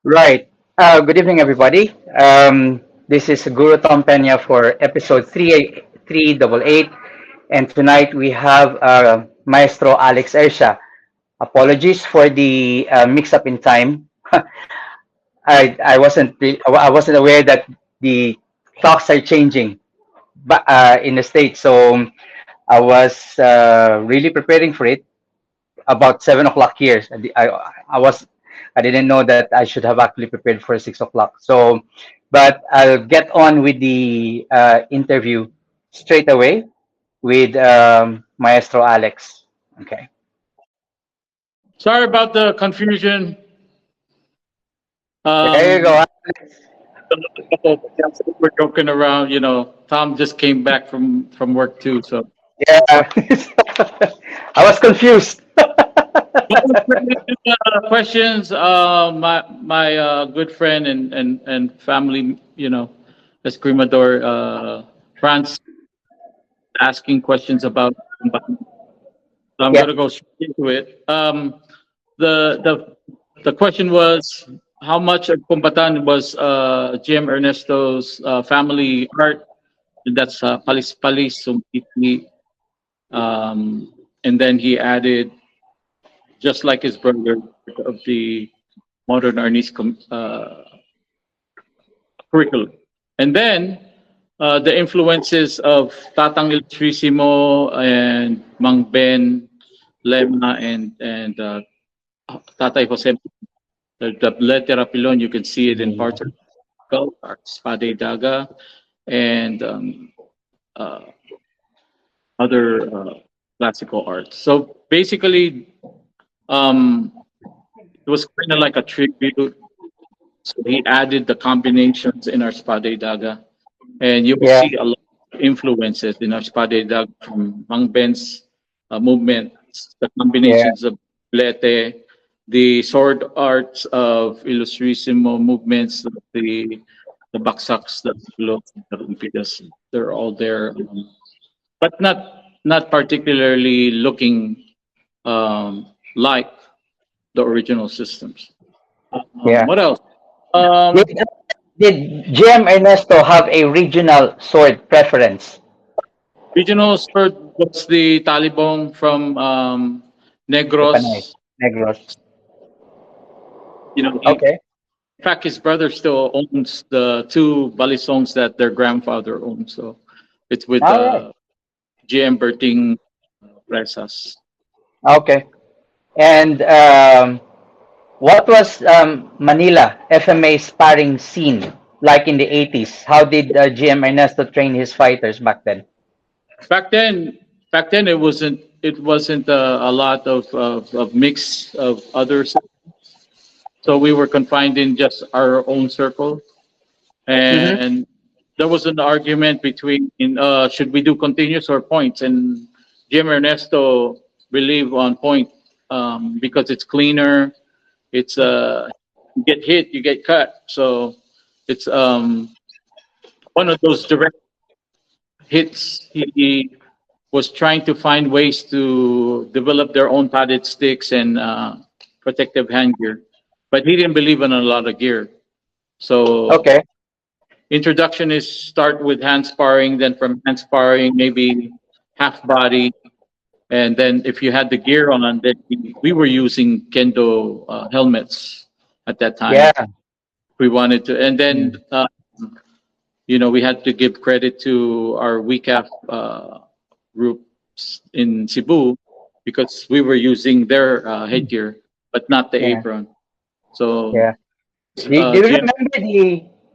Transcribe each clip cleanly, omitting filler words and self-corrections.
Right. Good evening, everybody. This is Guro Tom Pena for episode 388. And tonight we have Maestro Alex Ercia. Apologies for the mix-up in time. I wasn't aware that the clocks are changing, but in the States. So I was really preparing for it about 7 o'clock here. I didn't know that I should have actually prepared for 6 o'clock. So, but I'll get on with the interview straight away with Maestro Alex. Okay. Sorry about the confusion. There you Um, go. we're joking around. Tom just came back from work too. So, Yeah. I was confused. questions. My good friend and family, Escrimador, France, asking questions about. So I'm Yeah. gonna go straight into it. The the the question was how much of Kumbatan was Jim Ernesto's family art. That's Palis Palis Sumpiti. And then he added, just like his brother, of the modern Arnis curriculum. And then the influences of Tatang Ilustrisimo and Mang Ben, Lema, and Tatay Jose. The lettera pilon, you can see it in parts of Spade Daga, and uh, other classical art. So basically, um, it was kind of like a tribute. So he added the combinations in our Spade Daga, and you will Yeah. see a lot of influences in our Spade Daga from Mang Ben's movements, the Yeah. combinations of Lete, the sword arts of Illustrissimo movements, the baksaks, the pilot, the rumpidas, they're all there, but not particularly looking like the original systems. Yeah. What else? Did, Um, did GM Ernesto have a regional sword preference? Regional sword was the Talibong from Japanese. Negros. Negros. In Okay. fact, his brother still owns the two balisongs that their grandfather owned. So it's with All right. GM Berting Resas. Okay. And what was Manila FMA sparring scene like in the 80s? How did GM Ernesto train his fighters back then? Back then, it wasn't a lot of mix of others. So we were confined in just our own circle, Mm-hmm. and there was an argument between should we do continuous or points, and Jim Ernesto believed on point because it's cleaner. It's you get hit, you get cut, so it's one of those direct hits. He was trying to find ways to develop their own padded sticks and protective hand gear, but he didn't believe in a lot of gear. So Okay. introduction is start with hand sparring, then from hand sparring maybe half body, and then if you had the gear on, then we were using kendo helmets at that time. Yeah. We wanted to, and then Mm. we had to give credit to our WECAF groups in Cebu because we were using their headgear, but not the Yeah. apron. So Yeah. Do you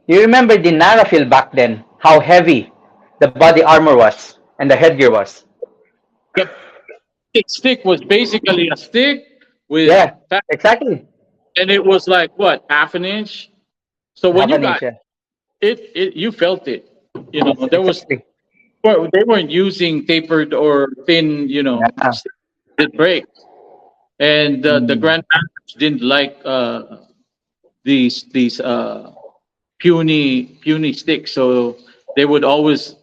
GM remember the Narafil back then? How heavy the body armor was and the headgear was? the stick was basically a stick with Yeah. fat, Exactly. and it was like what, half an inch. So when Half you an inch. got Yeah. it, you felt it. There was Exactly. well, they weren't using tapered or thin, Yeah. sticks that break. And the Mm. grandmasters didn't like these puny sticks, so they would always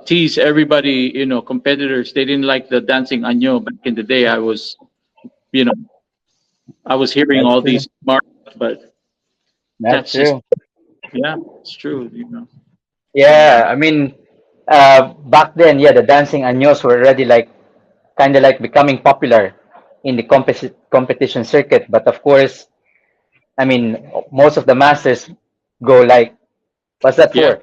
tease everybody, competitors. They didn't like the dancing anyo back in the day. I was you know, I was hearing That's all true. these marks, but That's that's just, true. yeah, it's true, you know. Yeah, I mean, back then, yeah, the dancing anyos were already like kind of like becoming popular in the competition circuit. But of course, I mean, most of the masters go like, what's that Yeah. for?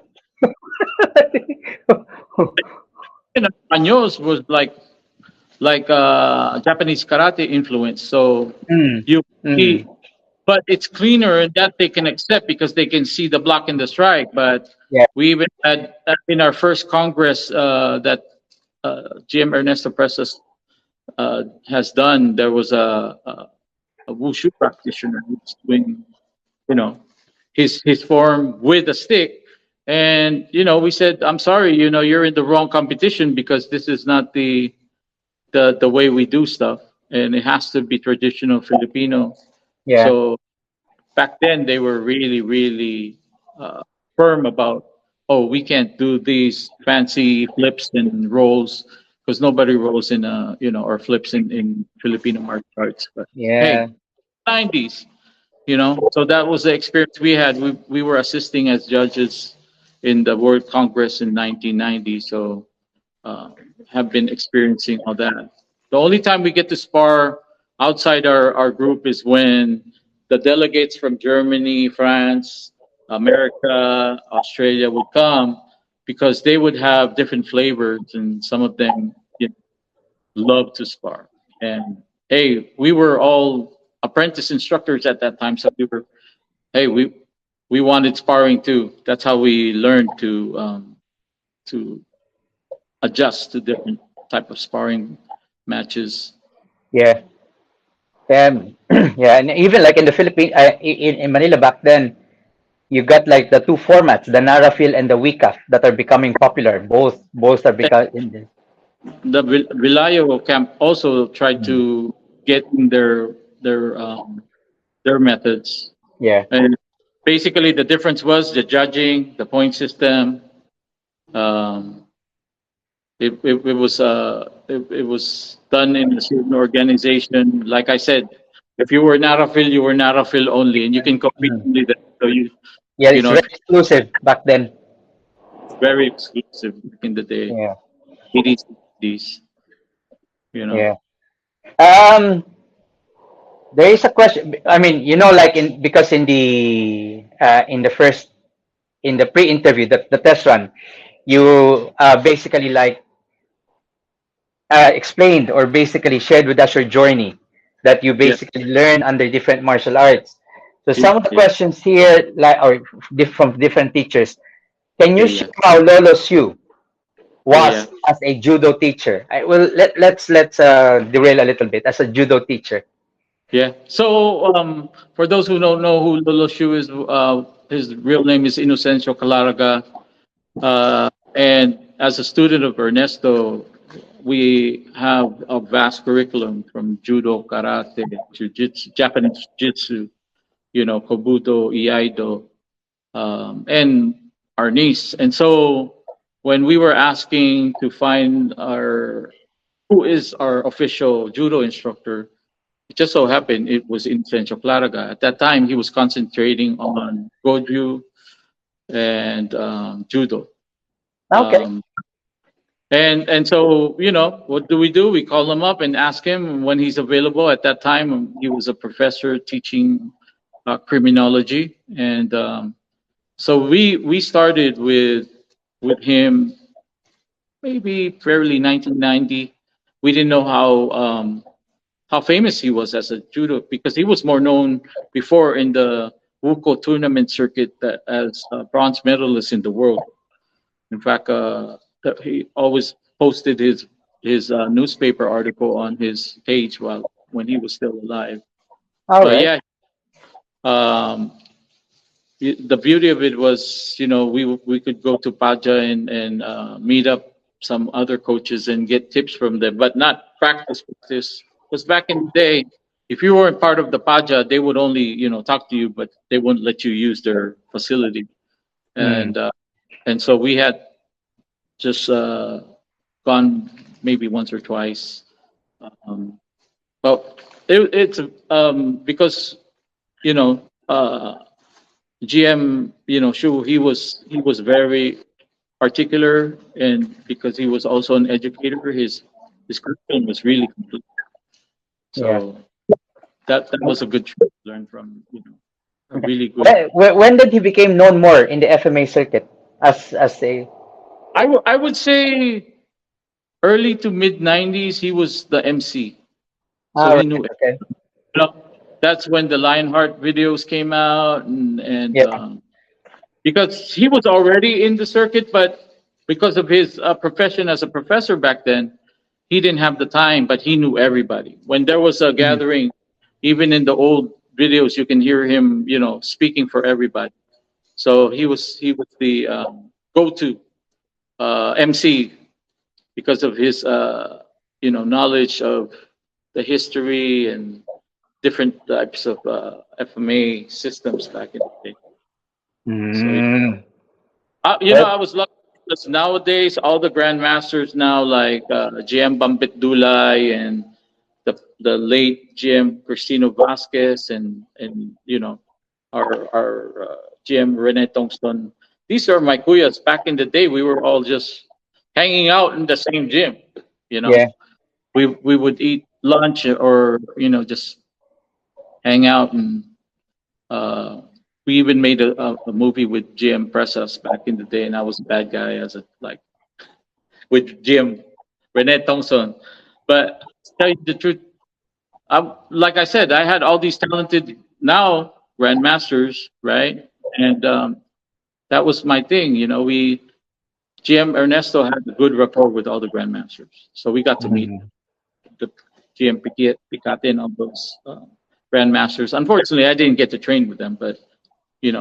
You know, Anyos was like Japanese karate influence. So Mm, you mm, see, but it's cleaner and that they can accept because they can see the block and the strike. But yeah, we even had in our first Congress that GM Ernesto Presas has done. There was a wushu practitioner who's doing, you know, his form with a stick. And you know, we said, "I'm sorry, you know, you're in the wrong competition because this is not the way we do stuff, and it has to be traditional Filipino." yeah, So back then, they were really, really firm about, "Oh, we can't do these fancy flips and rolls because nobody rolls in you know, or flips in Filipino martial arts." But yeah, hey, 90s, you know, so that was the experience we had. We were assisting as judges in the World Congress in 1990, so uh, have been experiencing all that. The only time we get to spar outside our group is when the delegates from Germany, France, America, Australia would come because they would have different flavors, and some of them, you know, love to spar. And hey, we were all apprentice instructors at that time, so we were, hey, we wanted sparring too. That's how we learned to adjust to different type of sparring matches. yeah. Yeah, and even like in the Philippines, in Manila back then, you got like the two formats, the Narafil and the Wicaf, that are becoming popular. Both are And becoming. the Vilayo camp also tried to get in their methods. Yeah, And basically, the difference was the judging, the point system. Um, it was done in a certain organization. Like I said, if you were not a Phil, you were not a Phil only, and you can compete mm. only that. So Yeah, you it's know, very exclusive back then. very exclusive back in the day, Yeah, 80s, 90s, you know. yeah. Um, there is a question. I mean, like because in the first in the pre-interview, the test run, you basically like explained or basically shared with us your journey that you Yeah, basically learn under different martial arts. So yeah, some of the yeah, questions here, like or from different teachers, can you yeah, share how Lolo Sue yeah, yeah. was as a judo teacher? Let's derail a little bit as a judo teacher. Yeah. So, for those who don't know who Lolo Shu is, his real name is Inocencio Calaraga. And as a student of Ernesto, we have a vast curriculum from judo, karate, jiu-jitsu, Japanese jiu-jitsu, you know, kobudo, iaido, and our niece. And so when we were asking to find our who is our official judo instructor, it just so happened it was Incencio Claraga. At that time, he was concentrating on Goju and judo. Okay. Um, and so, you know, what do? We call him up and ask him when he's available. At that time, he was a professor teaching criminology, and so we started with him maybe fairly 1990. We didn't know how famous he was as a judo because he was more known before in the Wuko tournament circuit as a bronze medalist in the world. In fact, he always posted his newspaper article on his page while when he was still alive. All But right. yeah, um, the beauty of it was, you know, we could go to Paja and meet up some other coaches and get tips from them, but not practice. Because back in the day, if you weren't part of the Paja, they would only, you know, talk to you, but they wouldn't let you use their facility. Mm. And and so we had just gone maybe once or twice. Um, Well, it's because you know GM, Shu, he was very particular, and because he was also an educator, his curriculum was really complete. Yeah. So that was a good trip to learn from, a Okay. really good. When did he became known more in the FMA circuit as a I would say early to mid '90s, he was the MC, so he right, knew. okay. You know, that's when the Lionheart videos came out, and Yeah. because he was already in the circuit, but because of his profession as a professor back then, he didn't have the time, but he knew everybody. When there was a Mhm. gathering, even in the old videos, you can hear him, speaking for everybody. So he was the go-to MC because of his knowledge of the history and different types of FMA systems back in the day. So Mm. I was lucky because nowadays all the grandmasters now, like GM Bambit Dulay and the late GM Cristino Vasquez, and our GM Rene Tongson. These are my kuyas. Back in the day, we were all just hanging out in the same gym. You know, Yeah. we would eat lunch, or just hang out, and uh, we even made a movie with GM Presas back in the day, and I was a bad guy as a like with GM Rene Tongson. But to tell you the truth, like I said, I had all these talented now grandmasters, right? And that was my thing. We GM Ernesto had a good rapport with all the grandmasters, so we got to meet Mhm. the GM Picate and all those grandmasters. Unfortunately, I didn't get to train with them, but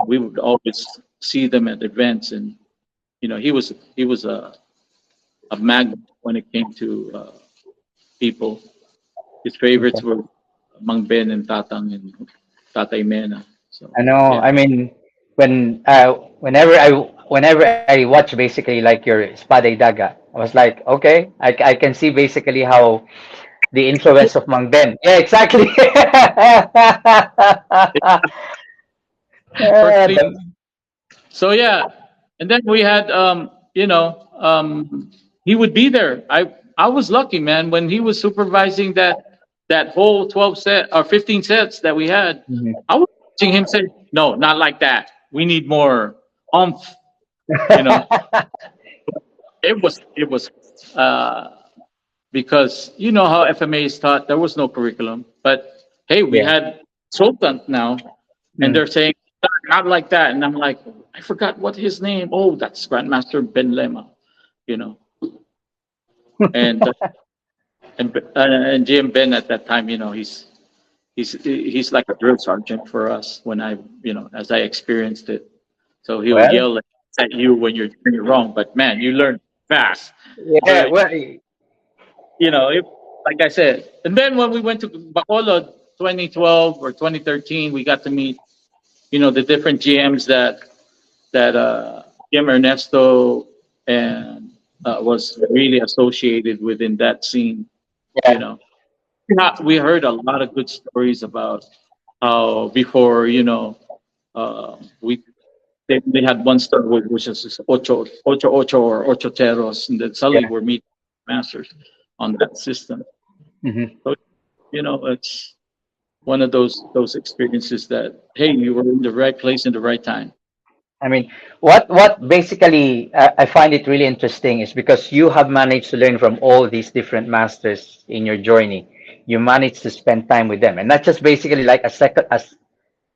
we would always see them at events, and he was a magnet when it came to people. His favorites Okay. were Mang Ben and Tatang and Tatay Mena. So I know. yeah, I mean, whenever I watch basically like your Espada y Daga, I was like, okay, I can see basically how the influence of Mang Ben. Yeah, exactly. firstly. The- So yeah, and then we had he would be there. I was lucky, man, when he was supervising that whole 12 set or 15 sets that we had. Mhm. I was watching him say, "No, not like that. We need more oomph." You know, it was uh, because you know how FMA is taught. There was no curriculum, but hey, we Yeah. had Sultan now, and Mm. they're saying not like that, and I'm like, I forgot what his name. Oh, that's Grandmaster Ben Lema, you know, and and GM Ben at that time, he's like a drill sergeant for us when as I experienced it. So he'll Well, yell at you when you're doing it wrong, but man, you learn fast. yeah. But Well, like I said, and then when we went to Bacolod 2012 or 2013, we got to meet the different GMs that GM Ernesto and was really associated within that scene. You yeah. know, we heard a lot of good stories about how before we they had one star which is ocho or ocho teros, and then suddenly Yeah. we're meeting masters on that system. Hmm. So it's one of those experiences that hey, you were in the right place in the right time. I mean, what basically I find it really interesting is because you have managed to learn from all these different masters in your journey. You managed to spend time with them, and not just basically like as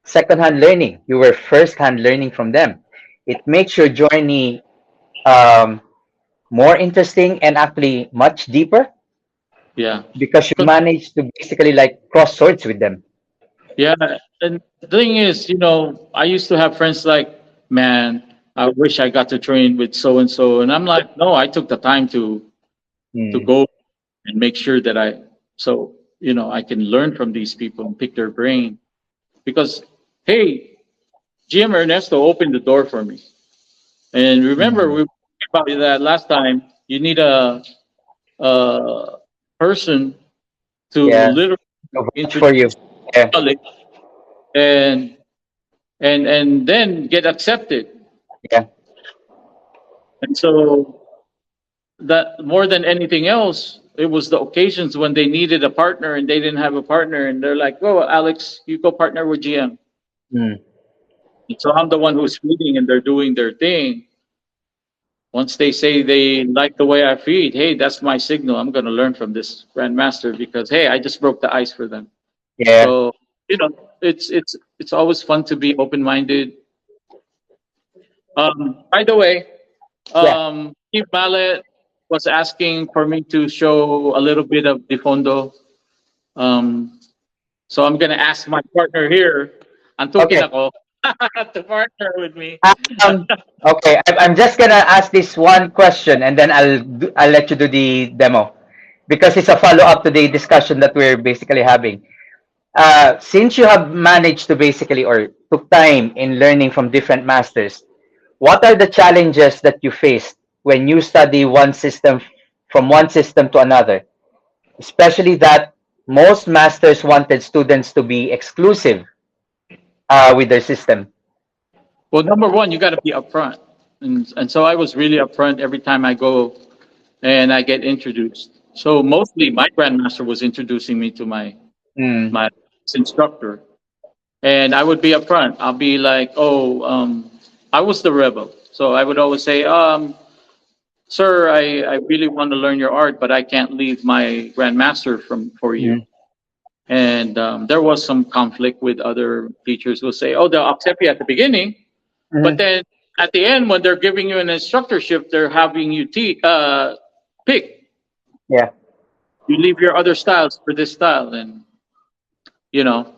second-hand learning. You were first-hand learning from them. It makes your journey um, more interesting and actually much deeper Yeah. because you managed to basically like cross swords with them. Yeah, and the thing is, I used to have friends like, man, I wish I got to train with so and so, and I'm like, no, I took the time to Mm. go and make sure that I can learn from these people and pick their brain because, hey, GM Ernesto opened the door for me, and remember Mm. we talked about that last time. You need a person to Yeah. literally So much for you. introduce Yeah, knowledge, and and then get accepted. yeah. And so that more than anything else, it was the occasions when they needed a partner and they didn't have a partner, and they're like, "Oh, Alex, you go partner with GM." Mm, So I'm the one who's feeding, and they're doing their thing. Once they say they like the way I feed, hey, that's my signal. I'm going to learn from this grandmaster because hey, I just broke the ice for them. yeah, So you know, it's always fun to be open minded. By the way, yeah. Steve Mallet was asking for me to show a little bit of the fondo. Um, so I'm gonna ask my partner here, antukin Okay. ako, to partner with me. Um, okay. I'm just gonna ask this one question, and then I'll let you do the demo because it's a follow up to the discussion that we're basically having. Since you have managed to basically or took time in learning from different masters, what are the challenges that you faced when you study one system from one system to another? Especially that most masters wanted students to be exclusive with their system. Well, number one, you got to be upfront, and so I was really upfront every time I go and I get introduced. So mostly my grandmaster was introducing me to Mm, my instructor, and I would be upfront. I'll be like, "Oh, I was the rebel," so I would always say, "Sir, I really want to learn your art, but I can't leave my grandmaster from for you." mm, And there was some conflict with other teachers who say, "Oh, they'll accept you at the beginning, but mm, then at the end, when they're giving you an instructorship, they're having you pick. yeah, You leave your other styles for this style, and you know,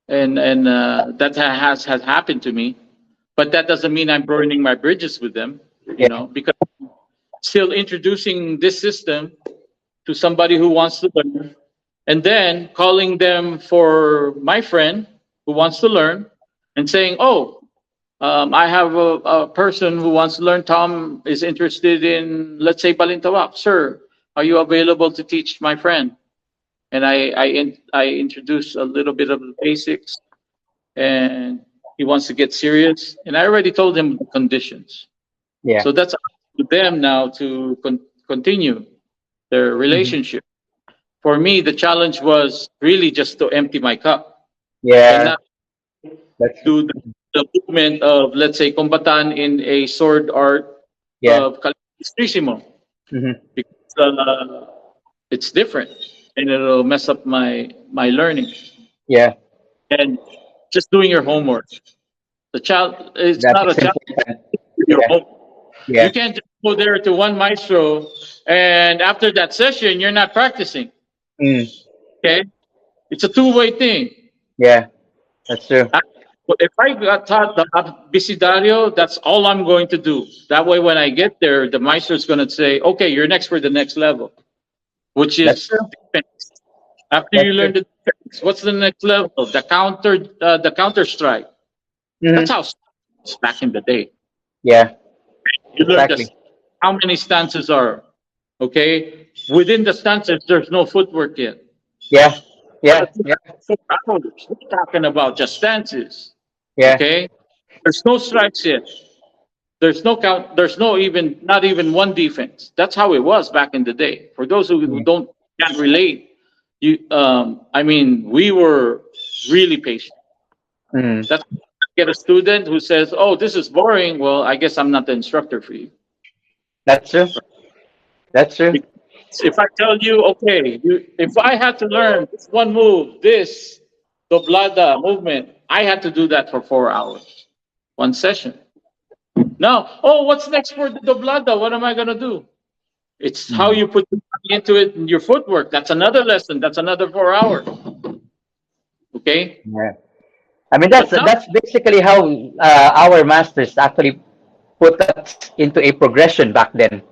and that has happened to me. But that doesn't mean I'm burning my bridges with them, yeah, because still introducing this system to somebody who wants to learn, and then calling them for my friend who wants to learn, and saying, "Oh, I have a person who wants to learn. Tom is interested in, let's say, Balintawak. Sir, are you available to teach my friend?" And I introduce a little bit of the basics, and he wants to get serious. And I already told him the conditions. yeah, So that's up to them now to continue their mhm, relationship. For me, the challenge was really just to empty my cup and yeah. not That's do the movement of, let's say, kombatan in a sword art yeah, of Calistrisimo, hmm, because it's different and it'll mess up my learning. yeah. And just doing your homework. The child, it's That not a is challenge. important. Your Yeah, homework. yeah, You can't just go there to one maestro and after that session you're not practicing. mm, Okay, it's a two-way thing. yeah. That's true. I- If I got taught the abecedario, that's all I'm going to do. That way, when I get there, the maestro is going to say, "Okay, you're next for the next level," which That's is true. defense. After you That's learn true. the defense, what's the next level? The counter strike. That's Hmm. how it's back in the day. Yeah, You learn exactly. this. How many stances are okay? Within the stances, there's no footwork yet. Yeah, But yeah, yeah, 4 hours, we're talking about just stances. yeah. Okay, there's no strikes yet. There's no count. There's no even not even one defense. That's how it was back in the day. For those who Mm, don't can't relate, I mean, we were really patient. mm. That's get a student who says, "Oh, this is boring." Well, I guess I'm not the instructor for you. That's true. That's true. Because if I tell you, okay, if I had to learn this one move, this doblada movement, I had to do that for 4 hours, one session. Now, oh, what's next for the doblada? What am I gonna do? It's how Mm, you put the body into it and your footwork. That's another lesson. That's another 4 hours. Okay. yeah. I mean, that's But now, that's basically how our masters actually put us into a progression back then.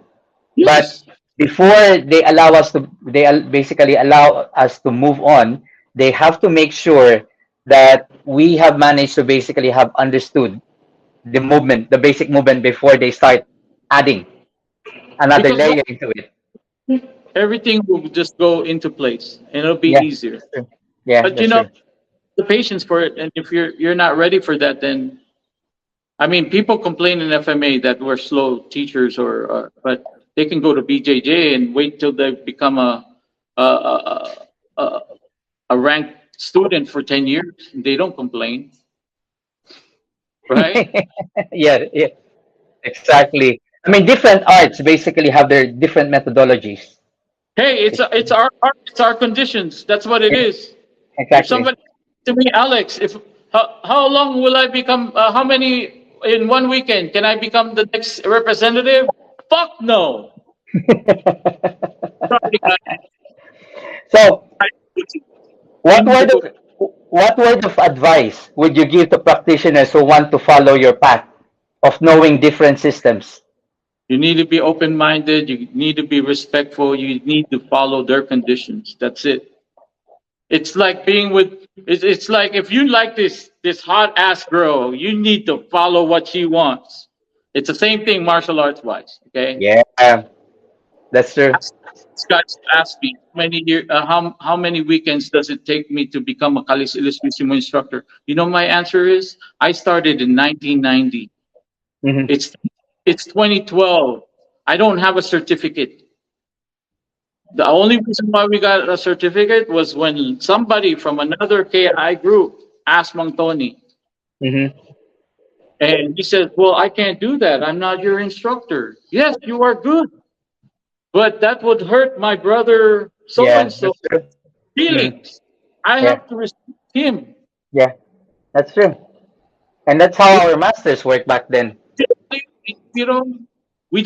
But yes. before they allow us to, basically allow us to move on. They have to make sure that we have managed to basically have understood the movement, the basic movement before they start adding another Because what layer into it. everything will just go into place and it'll be Yeah, easier. that's true. Yeah, But you that's know, true. the patience for it, and if you're not ready for that, then I mean, people complain in FMA that we're slow teachers, but they can go to BJJ and wait till they become a, a, a ranked student for 10 years. They don't complain, right? Yeah, yeah, exactly. I mean, different arts basically have their different methodologies. Hey, It's, it's our art, it's our conditions. That's what it yeah, is. If exactly. somebody to me, Alex, if how long will I become? How many in one weekend can I become the next representative? Fuck no. Sorry, guys. So, We what need to word go. of what word of advice would you give to practitioners who want to follow your path of knowing different systems? You need to be open minded. You need to be respectful. You need to follow their conditions. That's it. It's like being with. It's like if you like this hot ass girl, you need to follow what she wants. It's the same thing martial arts wise. Okay. Yeah, that's true. This guy's asked me how many weekends does it take me to become a Calis Ilustrísimo instructor? You know, my answer is I started in 1990. Hmm. It's it's 2012. I don't have a certificate. The only reason why we got a certificate was when somebody from another KI group asked Mang Tony, Hmm. and he said, "Well, I can't do that. I'm not your instructor." Yes, you are good, but that would hurt my brother so Yeah, and so that's true. Hmm. feelings. I Yeah, have to respect him. yeah, that's true. And that's how our masters work back then. You know, we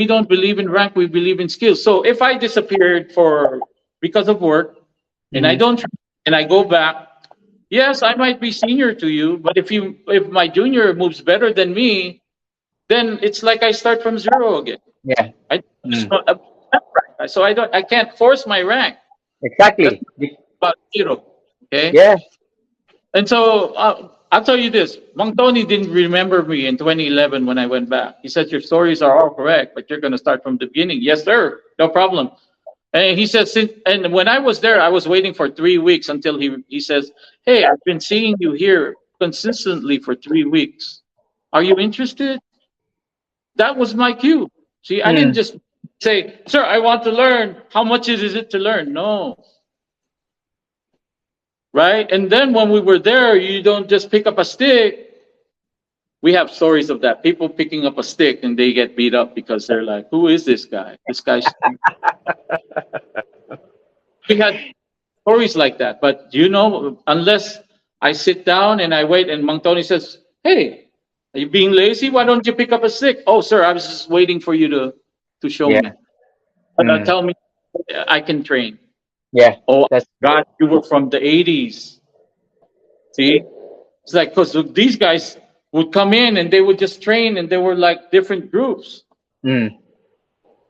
don't believe in rank. We believe in skills. So if I disappeared for because of work, and I Hmm. don't, and I go back, yes, I might be senior to you, but if my junior moves better than me, then it's like I start from zero again. Yeah. I Mm. so I can't force my rank. That's Exactly. about zero. Okay. Yeah. And so I'll tell you this: Mang Tony didn't remember me in 2011 when I went back. He said your stories are all correct, but you're going to start from the beginning. Yes, sir. No problem. And he said, and when I was there, I was waiting for 3 weeks until he says, "Hey, I've been seeing you here consistently for 3 weeks. Are you interested?" That was my cue. See, I didn't Mm. just say, "Sir, I want to learn. How much is it to learn?" No, right? And then when we were there, you don't just pick up a stick. We have stories of that. People picking up a stick and they get beat up because they're like, "Who is this guy? This guy's." We had stories like that. But unless I sit down and I wait, and Mang Tony says, "Hey, are you being lazy? Why don't you pick up a stick?" "Oh, sir, I was just waiting for you to show Yeah. me, Mm. tell me I can train." Yeah. Oh That's God, you were from the '80s. See, it's like because these guys would come in and they would just train, and they were like different groups, mm.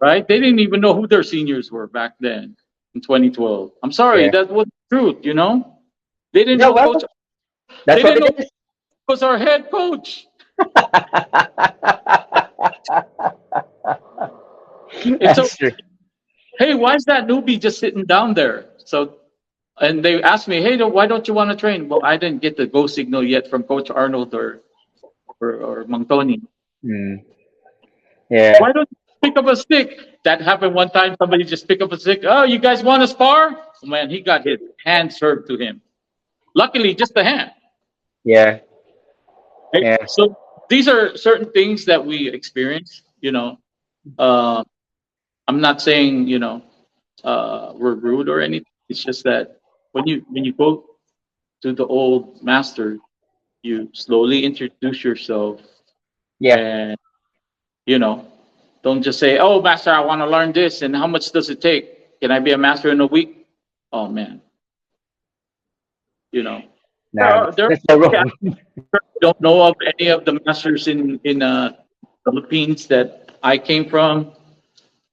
right? They didn't even know who their seniors were back then in 2012. I'm sorry, Yeah. that was the truth. They didn't Yeah, know well, Coach. that's They what didn't know it is. was our head coach. And so, That's true. hey, why is that newbie just sitting down there? So, and they asked me, hey, why don't you want to train? Well, I didn't get the go signal yet from Coach Arnold or Montoni. Mm. Yeah. Why don't you pick up a stick? That happened one time. Somebody just picked up a stick. Oh, you guys want to spar? Oh, man, he got his hand served to him. Luckily, just the hand. Yeah. Right? Yeah. So these are certain things that we experience. Uh, I'm not saying we're rude or anything. It's just that when you go to the old master, you slowly introduce yourself, Yeah. and you know, don't just say, "Oh, master, I want to learn this." And how much does it take? Can I be a master in a week? Oh man, you know, Nah, there. that's the Yeah, rule. I don't know of any of the masters in Philippines that I came from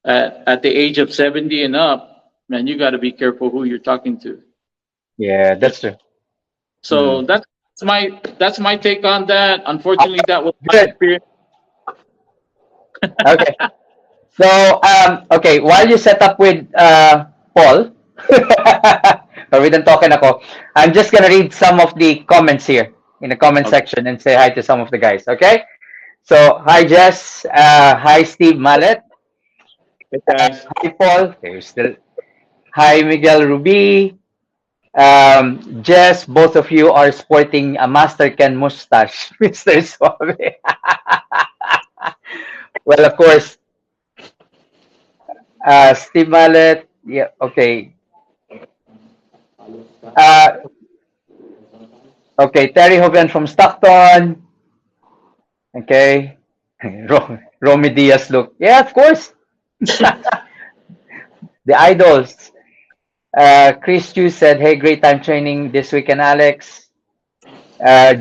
at the age of 70 and up. Man, you got to be careful who you're talking to. Yeah, Yeah. that's true. So Mm. that's my take on that. Unfortunately, Okay, that was my good. experience. Okay. So, okay, while you set up with Paul, or with talking ako, I'm just gonna read some of the comments here in the comment Okay. section and say hi to some of the guys. Okay. So, hi Jess, hi Steve Mallet, Hey, guys. hi Paul. There's still hi Miguel Ruby, Jess. Both of you are sporting a Master Ken mustache, Mr. Suave. Well, of course, Steve Mallet. Yeah. Okay. Uh, Okay, Terry Hogan from Stockton. Okay. Romy Diaz look. Yeah, of course. The idols. Chris Chu said, hey, great time training this weekend, Alex.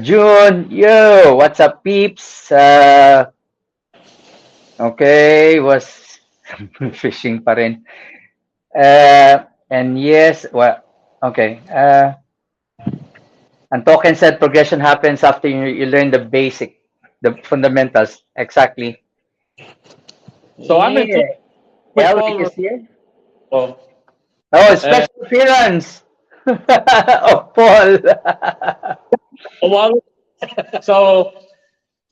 June, yo, what's up, peeps? Okay, was fishing pa rin. And yes, well, okay. And Token said progression happens after you learn the basic, the fundamentals. Exactly. So I'm in Yeah. with Elric Paul. is here. Oh, Oh, and special appearance of Paul. well, so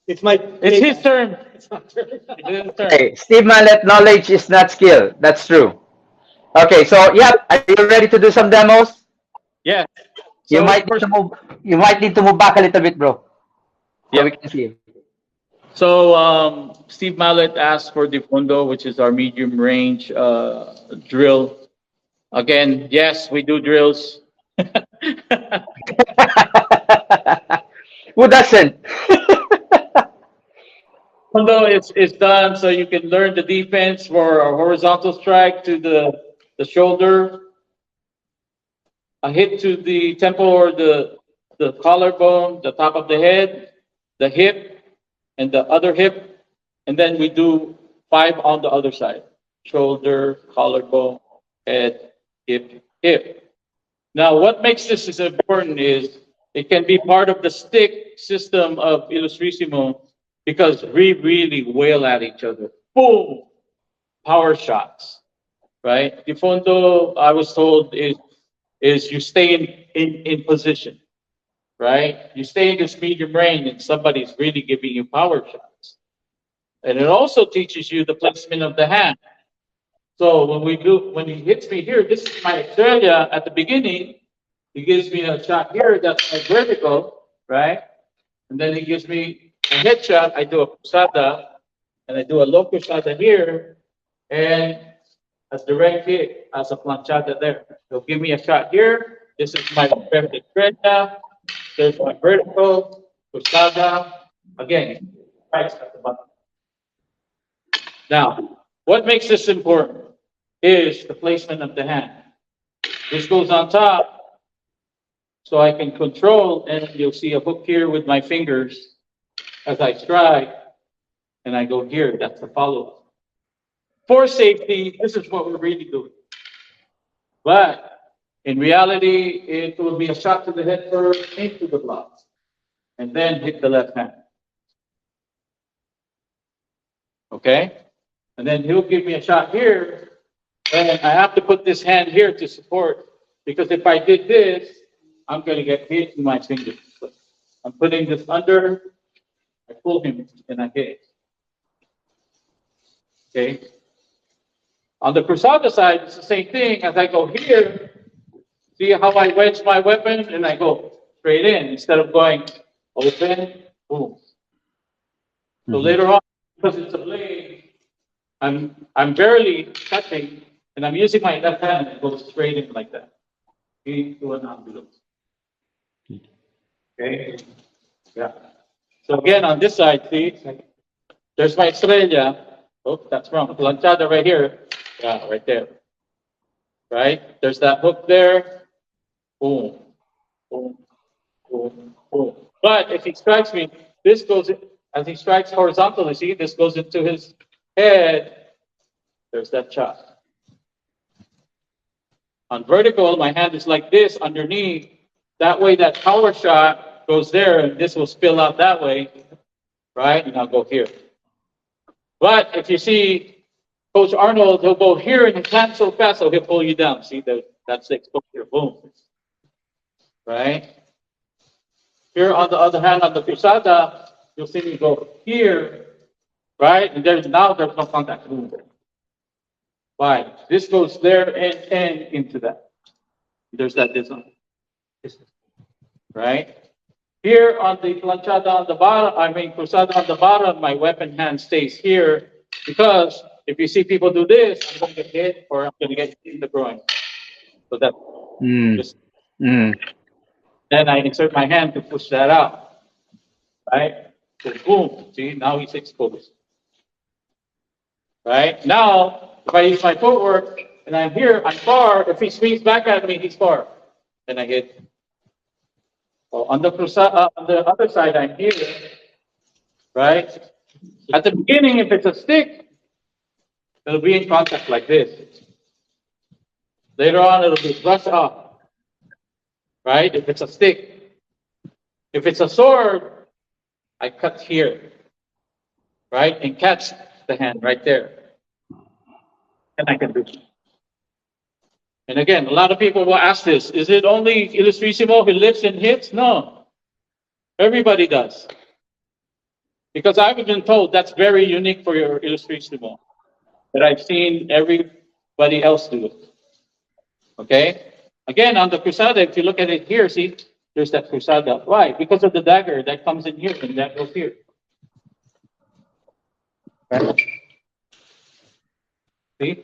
It's my it's his playtime. turn. It's my turn. It's his turn. Okay, Steve Mallet, knowledge is not skill. That's true. Okay, so yeah, are you ready to do some demos? Yeah. You So might need to move. You might need to move back a little bit, bro, so we yep. can see you. So Steve Mallet asked for the Fondo, which is our medium range drill. Again, yes, we do drills. Who doesn't? Fondo is done so you can learn the defense for a horizontal strike to the shoulder, a hit to the temple or the collarbone, the top of the head, the hip, and the other hip, and then we do five on the other side: shoulder, collarbone, head, hip, hip. Now, what makes this is important is it can be part of the stick system of Illustrissimo because we really wail at each other. Boom! Power shots, right? The fondo, I was told, is you stay in position, right? You stay in this medium range and somebody's really giving you power shots. And it also teaches you the placement of the hand. So when he hits me here, this is my Australia at the beginning. He gives me a shot here that's like vertical, right? And then he gives me a headshot. I do a cruzada, and I do a low cruzada here, and a direct hit as a planchada there. He'll give me a shot here. This is my Australia. There's my vertical cruzada. Again, right at the bottom. Now, what makes this important is the placement of the hand. This goes on top, so I can control, and you'll see a hook here with my fingers as I strike, and I go here. That's the follow-up. For safety, this is what we're really doing. But in reality, it will be a shot to the head first, into the block, and then hit the left hand. Okay? And then he'll give me a shot here, and I have to put this hand here to support, because if I did this, I'm going to get hit in my fingers. I'm putting this under, I pull him, and I hit. Okay? On the Cruzada side, it's the same thing. As I go here, see how I wedge my weapon, and I go straight in instead of going open, boom. So later on, because it's a blade, I'm barely touching, and I'm using my left hand and go straight in like that. Into an envelope. Okay. Yeah. So again, on this side, see, there's my estrella. Oh, that's wrong. Planchada right here. Yeah, right there. Right? There's that hook there. Boom. Boom. Boom. Boom. But if he strikes me, this goes in, as he strikes horizontally, see, this goes into his head. There's that shot. On vertical, my hand is like this underneath. That way, that power shot goes there, and this will spill out that way, right? And I'll go here. But if you see Coach Arnold, he'll go here and plant so fast, so he'll pull you down. See, that's the exposure. Boom. Right? Here, on the other hand, on the Cruzada, you'll see me go here, right? And there's no contact. Boom. Why? This goes there and into that. There's that distance. Right? Here on the planchada on the bottom, cruzada on the bottom, my weapon hand stays here because if you see people do this, I'm going to get hit or I'm going to get hit in the groin. So that just then I insert my hand to push that out. Right? So boom. See, now he's exposed. Right? Now, if I use my footwork and I'm here, I'm far. If he swings back at me, he's far. Then I hit. Oh, on the other side, I'm here, right? At the beginning, if it's a stick, it'll be in contact like this. Later on, it'll be brushed off, right? If it's a stick. If it's a sword, I cut here, right? And catch the hand right there. And I can do it. And again, a lot of people will ask this, is it only Illustrissimo who lifts and hits? No. Everybody does. Because I've been told that's very unique for your Illustrissimo. But I've seen everybody else do it. Okay? Again, on the cruzada, if you look at it here, see, there's that cruzada. Why? Because of the dagger that comes in here and that goes here. Right? See?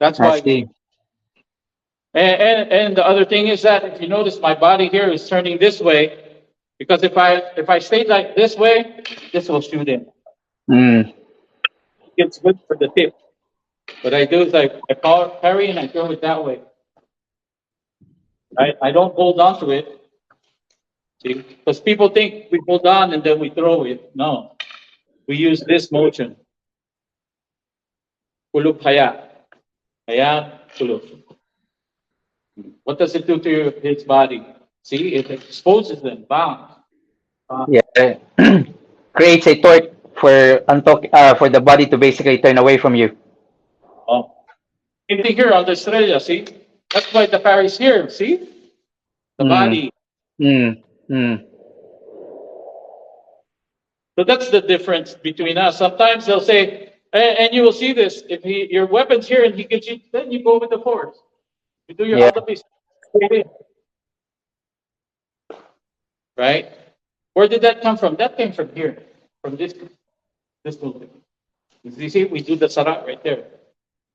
That's why. And the other thing is that if you notice, my body here is turning this way because if I stay like this way, this will shoot in. It's good for the tip. What I do is I parry and I throw it that way. I don't hold on to it. See, because people think we hold on and then we throw it. No, we use this motion. Kulub haya. Haya, kulub. What does it do to his body? See, it exposes them. Bam. Yeah. Creates a torque for the body to basically turn away from you. Oh. Same thing here on the Estrella, see? That's why the parry's here, see? The body. So that's the difference between us. Sometimes they'll say, and you will see this, if your weapon's here and he gives you, then you go with the force. You do your other piece. Right? Where did that come from? That came from here, from this movement. You see, we do the sarat right there.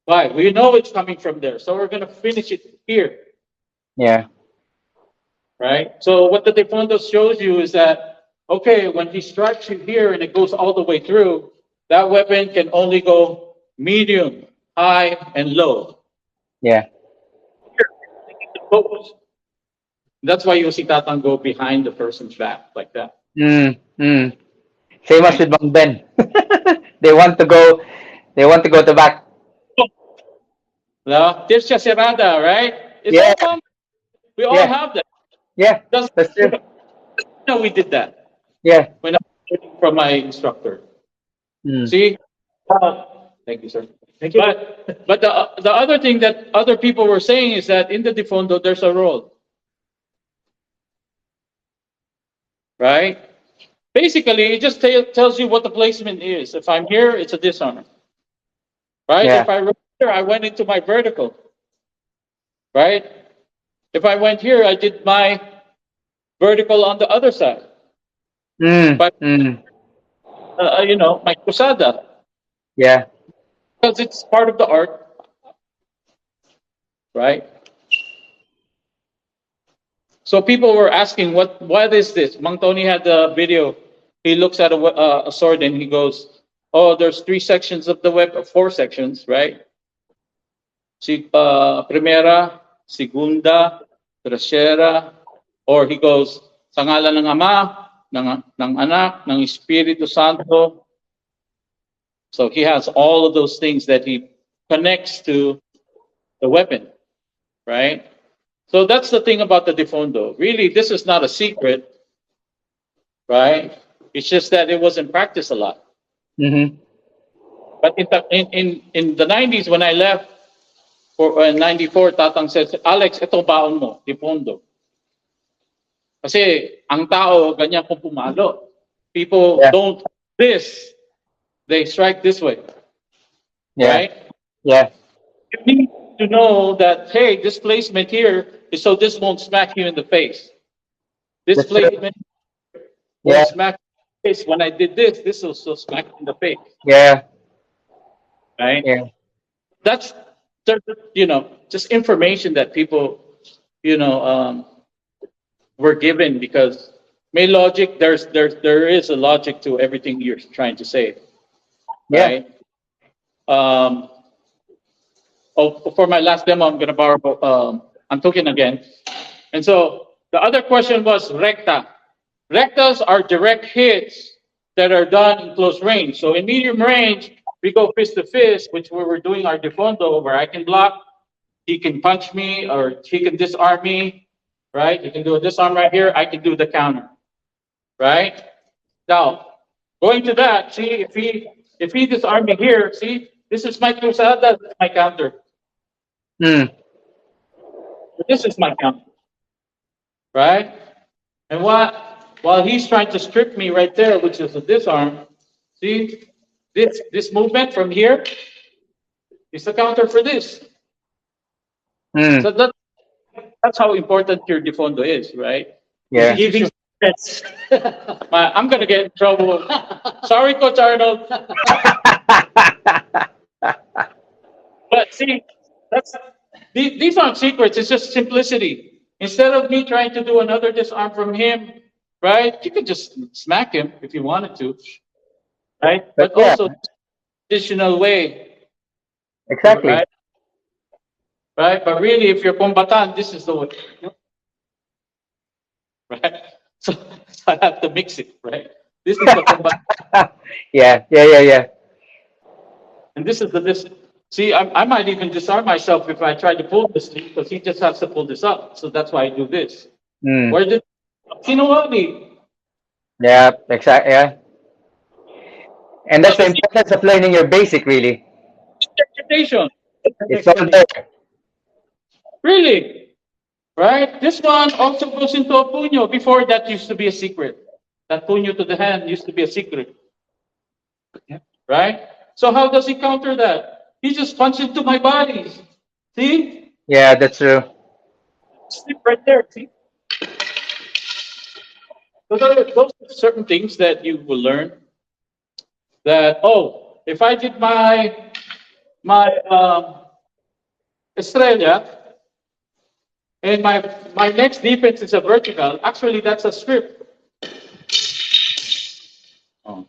Why? We know it's coming from there, so we're going to finish it here. Yeah. Right? So what the defondo shows you is that, okay, when he strikes you here and it goes all the way through, that weapon can only go medium, high, and low. Yeah. That's why you see Tatang go behind the person's back like that. Same as with Mang Ben. they want to go to the back. No, Ercia cerrada, right? It's all common. We all have that. Yeah, that's true. No, we did that. Yeah. When I was learning from my instructor. See? Thank you, sir. Thank you. But the other thing that other people were saying is that in the defondo, there's a roll. Right? Basically, it just tells you what the placement is. If I'm here, it's a dishonor. Right? Yeah. If I went here, I went into my vertical. Right? If I went here, I did my vertical on the other side. But, my cruzada. Yeah. Because it's part of the art. Right? So people were asking, what is this? Mang Tony had the video. He looks at a sword and he goes, oh, there's 3 sections of the weapon, 4 sections, right? Primera, segunda, tercera, or he goes, sa ngalan ng Ama, ng Anak, ng Espiritu Santo. So he has all of those things that he connects to the weapon, right? So that's the thing about the defondo. Really, this is not a secret, right? It's just that it wasn't practiced a lot. Mm-hmm. But in the 90s, when I left for 94, Tatang said, Alex, ito baon mo, Dipondo. Kasi ang tao, ganyan kung pumalo. People Yeah. don't this, they strike this way, Yeah. right? Yeah. You need to know that, hey, this placement here is so this won't smack you in the face. This That's true. placement Yeah. won't smack you in the face. When I did this, this will still smack you in the face, Yeah. right? Yeah. That's, just information that people, you know, um, were given because may logic, there is a logic to everything you're trying to say, Yeah. right? Um, for my last demo, I'm going to borrow I'm talking again. And so the other question was recta. Rectas are direct hits that are done in close range. So in medium range, we go fist to fist, which we were doing our defondo, where I can block, he can punch me, or he can disarm me, right? He can do a disarm right here. I can do the counter, right? Now, going to that, see if he disarm me here, see this is my cruzada, this is my counter. Mm. This is my counter, right? And while he's trying to strip me right there, which is a disarm, see this movement from here is the counter for this. Mm. So that's how important your defondo is, right? This Yeah. is giving sense. I'm gonna get in trouble. Sorry, Coach Arnold. But see, that's these aren't secrets. It's just simplicity. Instead of me trying to do another disarm from him, right? You could just smack him if you wanted to, right? But But yeah, also traditional way, exactly. right? Right? But really, if you're combatant, this is the way, right? So, so I have to mix it, right? This is the combatant, Yeah. Yeah. Yeah. Yeah. and this is the this. See, I might even disarm myself if I try to pull this thing because he just has to pull this up. So that's why I do this. Mm. Where did Sinawali? Yeah. Exactly. Yeah. And So that's the the importance of learning your basic, really. interpretation, It's all there. really, right? This one also goes into a puño. Before that used to be a secret. That puño to the hand used to be a secret, right? So how does he counter that? He just punches into my body. See? Yeah, that's true. Slip right there. See? Those are certain things that you will learn that, oh, if I did my Estrella and my next defense is a vertical, actually that's a strip. Oh.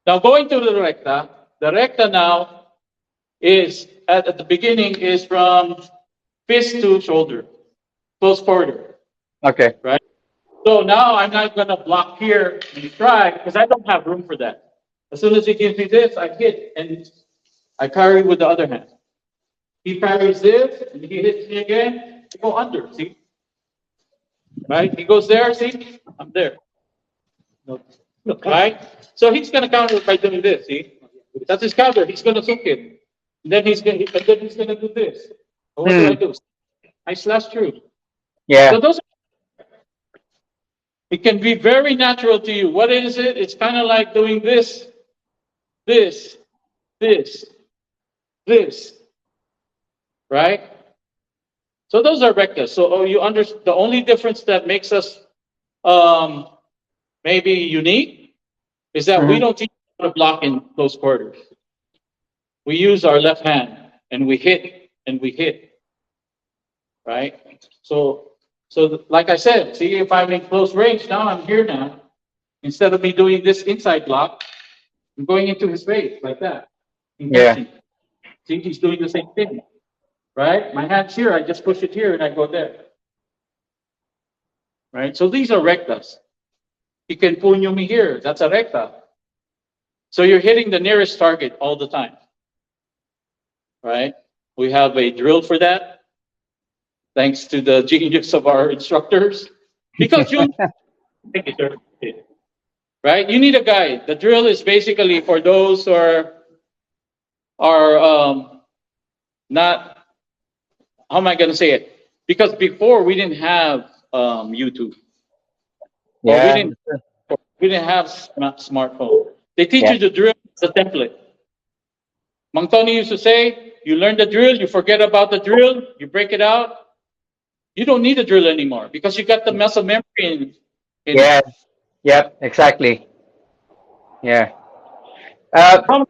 Now going to the recta now is at the beginning is from fist to shoulder, close quarter, Okay. right? So now I'm not going to block here and strike because I don't have room for that. As soon as he gives me this, I hit and I parry with the other hand. He parries this and he hits me again. I go under, see? Right? He goes there, see? I'm there. Right? So he's going to counter by doing this, see? That's his counter. He's going to hook it. And then he's going to do this. So what do I Hmm. do? I slash through. So Yeah. those, it can be very natural to you. What is it? It's kind of like doing this, this, this, this, right? So those are vectors. So you understand the only difference that makes us um, maybe unique is that we Hmm. don't teach how to block in close quarters. We use our left hand and we hit and we hit, right? So like I said, see if I'm in close range now, I'm here now. Instead of me doing this inside block, I'm going into his face like that and Yeah. catching. See, he's doing the same thing, right? My hand's here, I just push it here and I go there, right? So these are rectas. He can punyo me here, that's a recta. So you're hitting the nearest target all the time, right? We have a drill for that, thanks to the genius of our instructors. Because you right? You need a guide. The drill is basically for those who are not, how am I going to say it? Because before we didn't have YouTube, or Yeah. we didn't have smartphone. They teach Yeah. you the drill, the template. Mang Tony used to say, you learn the drill, you forget about the drill, you break it out. You don't need a drill anymore because you got the muscle memory in it. Yeah. Yep. Exactly. Yeah. Uh, How,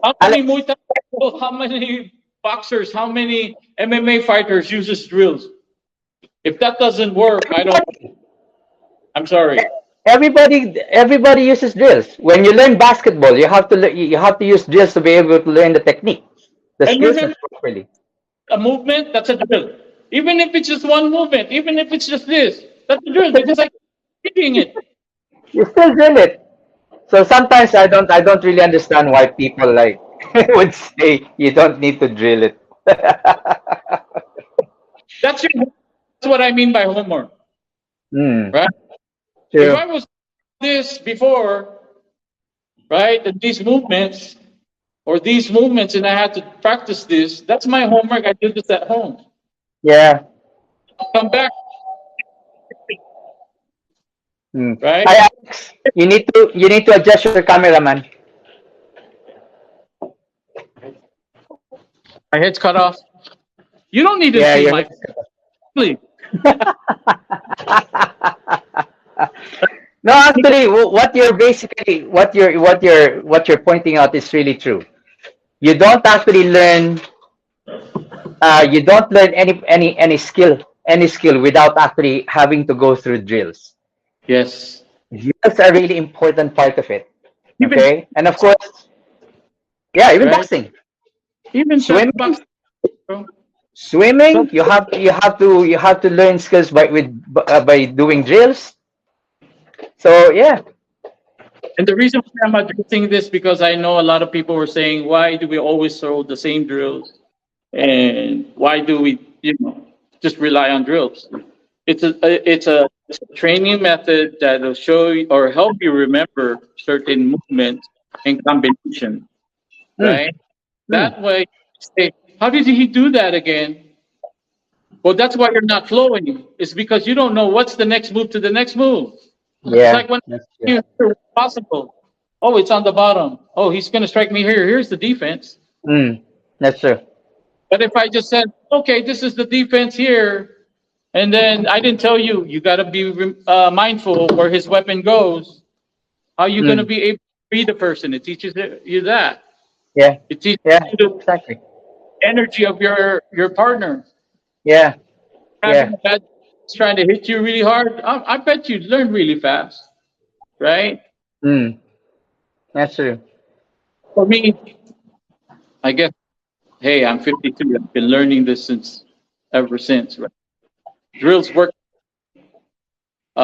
how many Alex. Muay Thai people, how many boxers, how many MMA fighters uses drills? If that doesn't work, I don't. I'm sorry. Everybody uses drills. When you learn basketball, you have to use drills to be able to learn the technique, the And skills remember, properly. a movement, that's a drill. Even if it's just one movement, even if it's just this, that's a drill because I keep doing it. You still drill it. So sometimes I don't really understand why people like would say you don't need to drill it. That's what I mean by homework, Hmm. right? If True. I was this before, right, and these movements, and I had to practice this, that's my homework. I do this at home. Yeah. Come back, Hmm. right? Hi, Alex. You need to adjust your camera, man. My head's cut off. You don't need to Yeah, see you're. my please. No, actually, what you're pointing out is really true. You don't actually learn. You don't learn any skill without actually having to go through drills. Yes. Drills are really important part of it. Even Okay, and of course, yeah, even right? boxing, Even self swimming, box. Bro. swimming. Self You have to learn skills by doing drills. So yeah. and the reason why I'm addressing this because I know a lot of people were saying, why do we always throw the same drills? And why do we, just rely on drills? It's a training method that will show you or help you remember certain movements and combination, Mm, right? mm, That way, say, how did he do that again? Well, that's why you're not flowing. It's because you don't know what's the next move to the next move. It's yeah, like when that's true. you possible. Oh, it's on the bottom. Oh, he's going to strike me here. Here's the defense. Mm, that's true. But if I just said, okay, this is the defense here, and then I didn't tell you, you got to be mindful where his weapon goes. How you going to Mm, be able to read the person? It teaches you that. yeah, It teaches yeah, you the exactly. energy of your partner. Yeah, Having yeah. a bad trying to hit you really hard, I bet you'd learn really fast, right? Mm, that's true. For me, I guess, hey, I'm 52. I've been learning this ever since. Right? Drills work.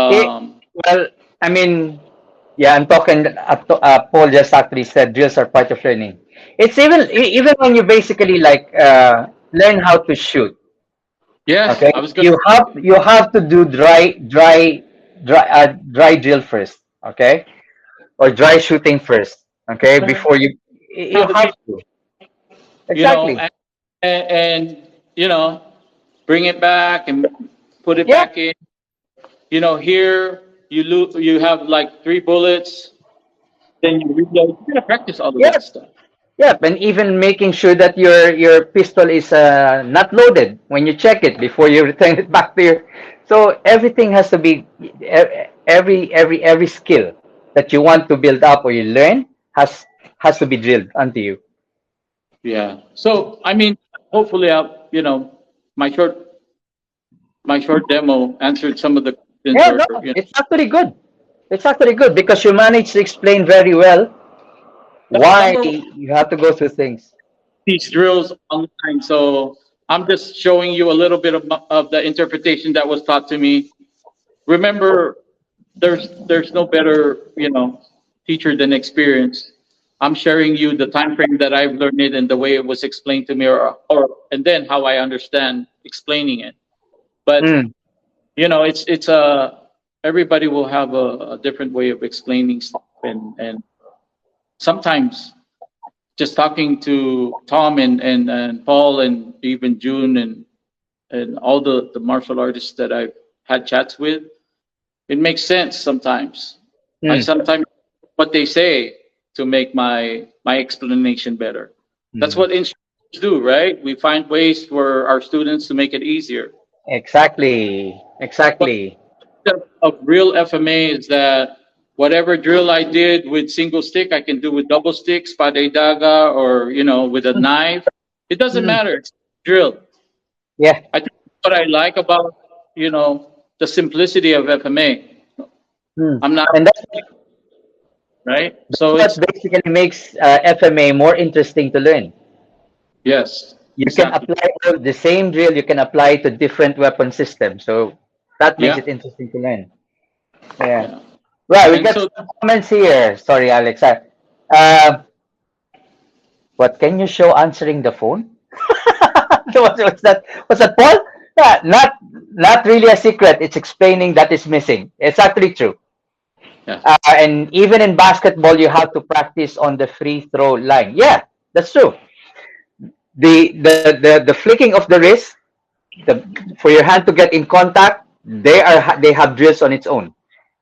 It, Um, well, I mean, yeah, I'm talking. Paul just actually said drills are part of learning. It's even when you basically like learn how to shoot. yes, Okay, I was gonna. you have to do dry drill first. Okay, or dry shooting first. Okay, before you How to have teach, to you know, exactly. and bring it back and put it Yeah, back in. Here you have like 3 bullets. Then you reload. You gotta practice all of yeah. that stuff. Yep, and even making sure that your pistol is not loaded when you check it before you return it back to your. So everything has to be every skill that you want to build up or you learn has to be drilled onto you. Yeah. So I mean, hopefully, my short my short demo answered some of the questions, Yeah, or no, it's actually good. It's actually good because you managed to explain very well why number one, you have to go through things. these drills online. So I'm just showing you a little bit of the interpretation that was taught to me. Remember, there's no better teacher than experience. I'm sharing you the time frame that I've learned it and the way it was explained to me, or and then how I understand explaining it. But Mm, it's a everybody will have a different way of explaining stuff, and sometimes just talking to Tom and Paul and even June and all the martial artists that I've had chats with, it makes sense sometimes. I Mm, sometimes what they say to make my explanation better. That's mm. what instructors do, right? We find ways for our students to make it easier. Exactly. But Exactly. of real FMA is that whatever drill I did with single stick, I can do with double stick, spade daga, or with a knife. It doesn't Mm, matter. It's drill. yeah. I think what I like about the simplicity of FMA. Mm. I'm not And right. that's So what it's basically makes FMA more interesting to learn. yes, You can exactly. apply the same drill, you can apply to different weapon systems. So that makes Yeah, it interesting to learn. Yeah. yeah. Right, we And got so some comments here. Sorry, Alex. What can you show answering the phone? What's that? What's that, Paul? Not really a secret. It's explaining that is missing. It's actually true. yeah, And even in basketball, you have to practice on the free throw line. Yeah, that's true. The flicking of the wrist, the for your hand to get in contact, they have drills on its own,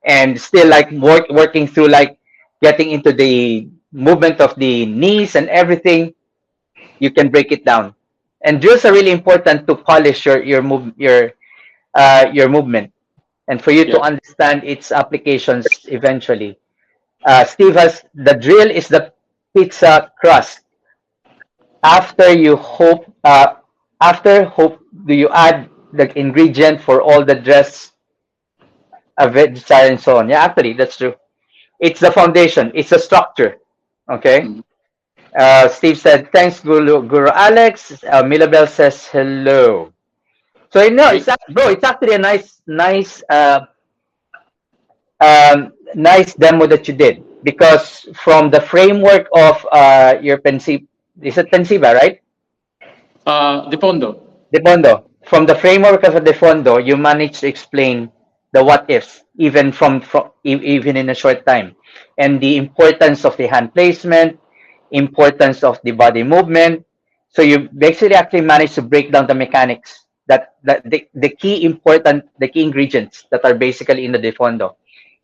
and still like working through like getting into the movement of the knees and everything. You can break it down, and drills are really important to polish your movement and for you to yeah. understand its applications eventually. Steve has the drill is the pizza crust. After you hope, after hope, do you add the ingredient for all the dress, a vegetarian and so on? Yeah, actually, that's true. It's the foundation. It's the structure. Okay. Mhm. Steve said, "Thanks, Guru Alex." Milabel says, "Hello." So Great. bro. It's actually a nice demo that you did because from the framework of your pensi, is it pensiba, right? De fondo. Defondo. From the framework of a Defondo, you managed to explain the what ifs, even in a short time, and the importance of the hand placement, importance of the body movement. So you basically actually managed to break down the mechanics that the key ingredients that are basically in the Defondo.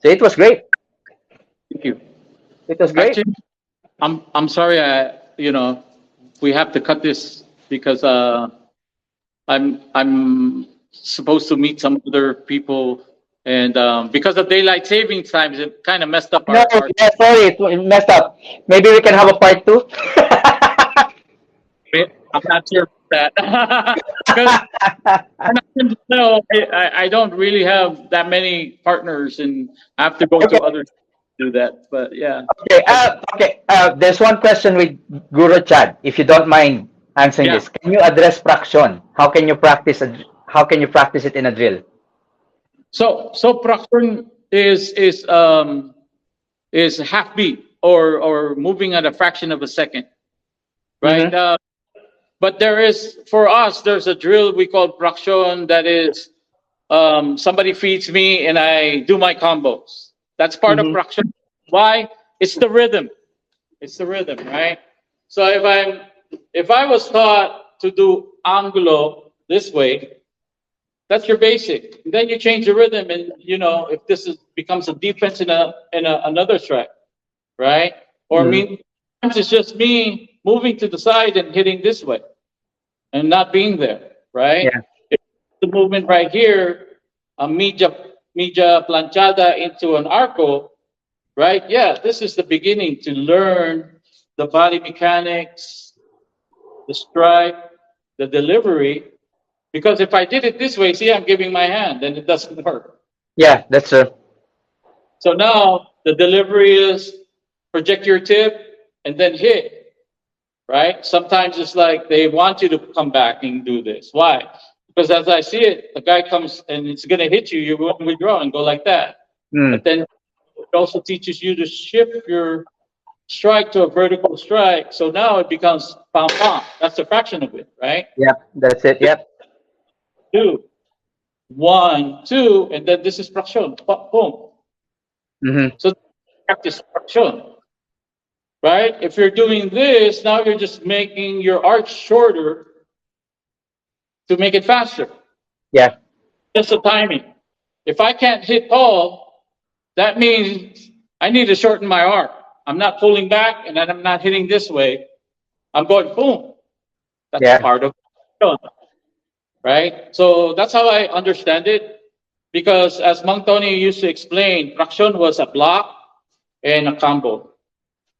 So it was great. Thank you. It was great. Actually, I'm sorry. We have to cut this because I'm supposed to meet some other people, and because of daylight savings times, it kind of messed up No, our. yeah, sorry, it messed up. Maybe we can have a part two. I'm not sure about that because I don't really have that many partners, and I have to go to Okay. others to do that. But yeah, Okay, okay, there's one question with Guru Chad. If you don't mind answering yeah. this, can you address praction? How can you practice it in a drill? So Prakrun is half beat or moving at a fraction of a second, right? Mm-hmm. But there is for us there's a drill we call Prakshon that is somebody feeds me and I do my combos. That's part of Mm-hmm. Prakshon. Why? It's the rhythm. It's the rhythm, right? So if I was taught to do angulo this way, that's your basic. And then you change the rhythm, and if this becomes a defense in another strike, right? Or I Mm-hmm. mean, sometimes it's just me moving to the side and hitting this way and not being there, right? Yeah. If the movement right here, a media planchada into an arco, right? Yeah, this is the beginning to learn the body mechanics, the strike, the delivery. Because if I did it this way, see, I'm giving my hand, then it doesn't work. Yeah, that's true. So now the delivery is project your tip and then hit, right? Sometimes it's like they want you to come back and do this. Why? Because as I see it, the guy comes and it's going to hit you. You're going to withdraw and go like that. Mm. But then it also teaches you to shift your strike to a vertical strike. So now it becomes pom pom. That's a fraction of it, right? Yep, that's it. Yep. Two. One, two, and then this is fraction. Boom. Mm-hmm. So practice fraction, right? If you're doing this, now you're just making your arch shorter to make it faster. Yeah. That's the timing. If I can't hit all, that means I need to shorten my arc. I'm not pulling back and then I'm not hitting this way. I'm going boom. That's Yeah. part of it, right? So that's how I understand it. Because as Mang Tony used to explain, fraction was a block and a combo,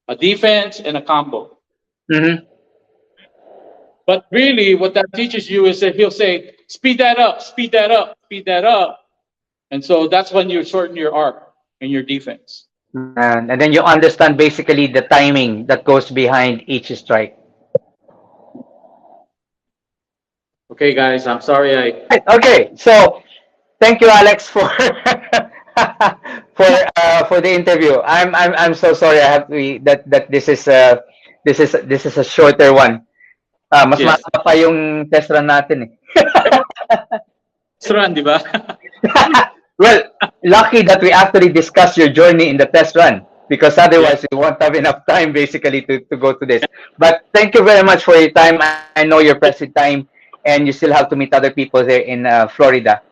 a defense and a combo. Mm-hmm. But really, what that teaches you is that he'll say, speed that up, speed that up, speed that up. And so that's when you shorten your arc and your defense. And then you understand basically the timing that goes behind each strike. Okay, guys, I'm sorry Right, okay, so thank you, Alex, for for the interview. I'm so sorry. I have to, that this is a shorter one. Mas yes. mahaba pa yung test run natin eh. It's run, di ba? Well, lucky that we actually discussed your journey in the test run because Yeah. otherwise we won't have enough time basically to go to this. But thank you very much for your time. I know you're pressed with time and you still have to meet other people there in Florida.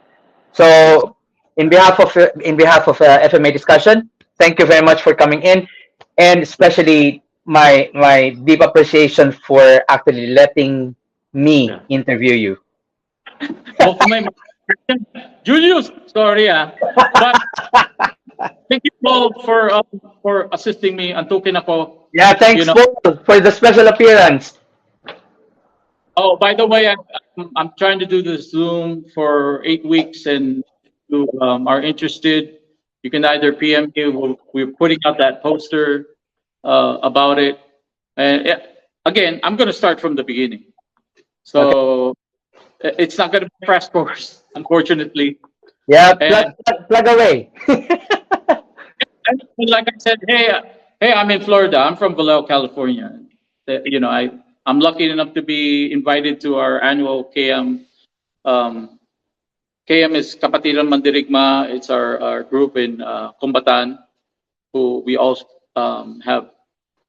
Yes. So in behalf of FMA discussion, thank you very much for coming in, and especially my deep appreciation for actually letting me Yeah. interview you. Oh, may Julius, sorry But thank you all for assisting me. Antukin ako, Yeah, you thanks know. Paul for the special appearance. Oh, by the way, I'm trying to do the Zoom for 8 weeks, and if you are interested, you can either PM me. We're putting out that poster about it. And again, I'm going to start from the beginning. Okay. So it's not going to be a crash course, unfortunately. Yeah, And, plug away. and like I said, hey, I'm in Florida. I'm from Vallejo, California. I'm lucky enough to be invited to our annual KM. Um, KM is Kapatiran Mandirigma. It's our group in Kumbatan, who we all have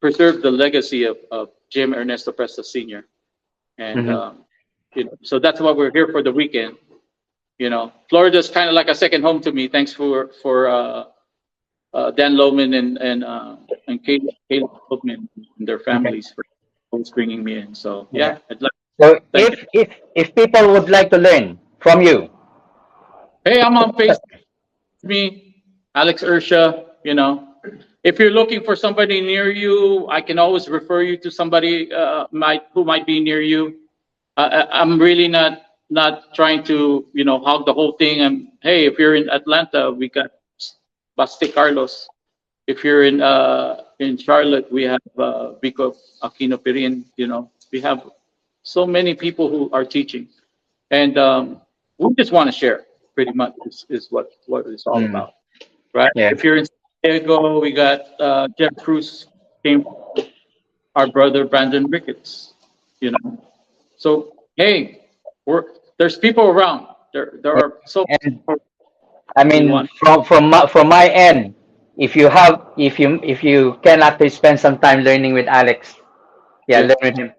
preserved the legacy of Jim Ernesto Presta Sr. And Mhm. so that's why we're here for the weekend. Florida's kind of like a second home to me. Thanks for Dan Lohman and Caleb Hookman and their Okay. families for always bringing me in. So Okay. yeah, I'd like So to thank you. if people would like to learn from you, Hey, I'm on Facebook. Me, Alex Ercia. If you're looking for somebody near you, I can always refer you to somebody who might be near you. I'm really not trying to hog the whole thing. And hey, if you're in Atlanta, we got Basti Carlos. If you're in Charlotte, we have Vico Aquino Pirin. We have so many people who are teaching, and we just want to share. Pretty much is what it's all mm, about, right? yeah, If you're in San Diego, we got Jeff Cruz came, our brother Brandon Ricketts. You know, so hey, there's people around. There yeah. are so And many I who mean, want. from my end, if you can actually spend some time learning with Alex, yeah, Yeah. learn with him.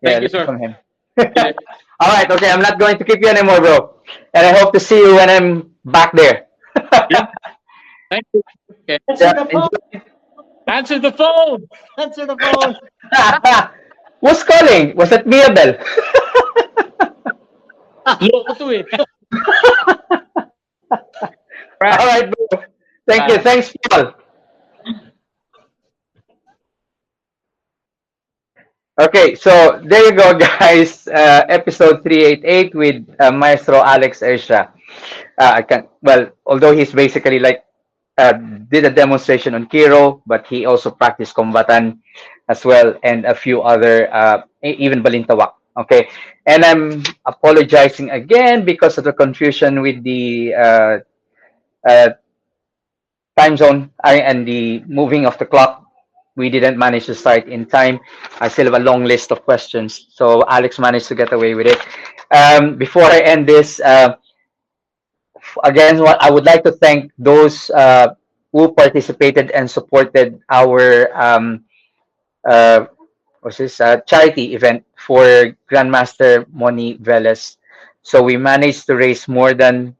Yeah, Thank you, learn sir. from him. Did it. All right, okay. I'm not going to keep you anymore, bro. And I hope to see you when I'm back there. Yeah. Thank you. Okay. Yeah, enjoy. Answer the phone. Answer the phone. Who's calling? Was it Mia Bell? Loko to eh. All Right. right, bro. Thank you. Thanks, Paul. Okay, so there you go, guys. Episode 388 with Maestro Alex Ercia. I can well, although he's basically like uh, did a demonstration on Kiro, but he also practiced Kombatan as well, and a few other, even Balintawak. Okay, and I'm apologizing again because of the confusion with the uh, time zone and the moving of the clock. We didn't manage to start in time. I still have a long list of questions, so Alex managed to get away with it. Before I end this, again, I would like to thank those who participated and supported our uh, what's this charity event for Grandmaster Moni Veles. So we managed to raise more than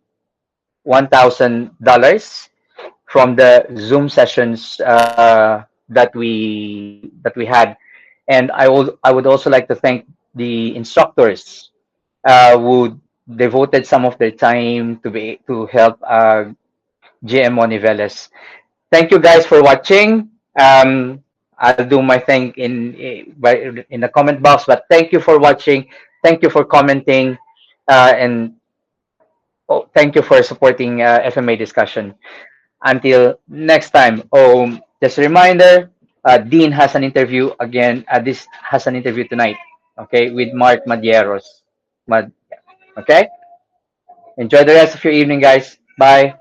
$1,000 from the Zoom sessions that we had, and I would also like to thank the instructors who devoted some of their time to help GM Niveles. Thank you guys for watching. I'll do my thing in the comment box, but thank you for watching. Thank you for commenting, and thank you for supporting FMA discussion. Until next time. Just a reminder, Dean has an interview again. This has an interview tonight, okay, with Mark Madieros. Okay? Enjoy the rest of your evening, guys. Bye.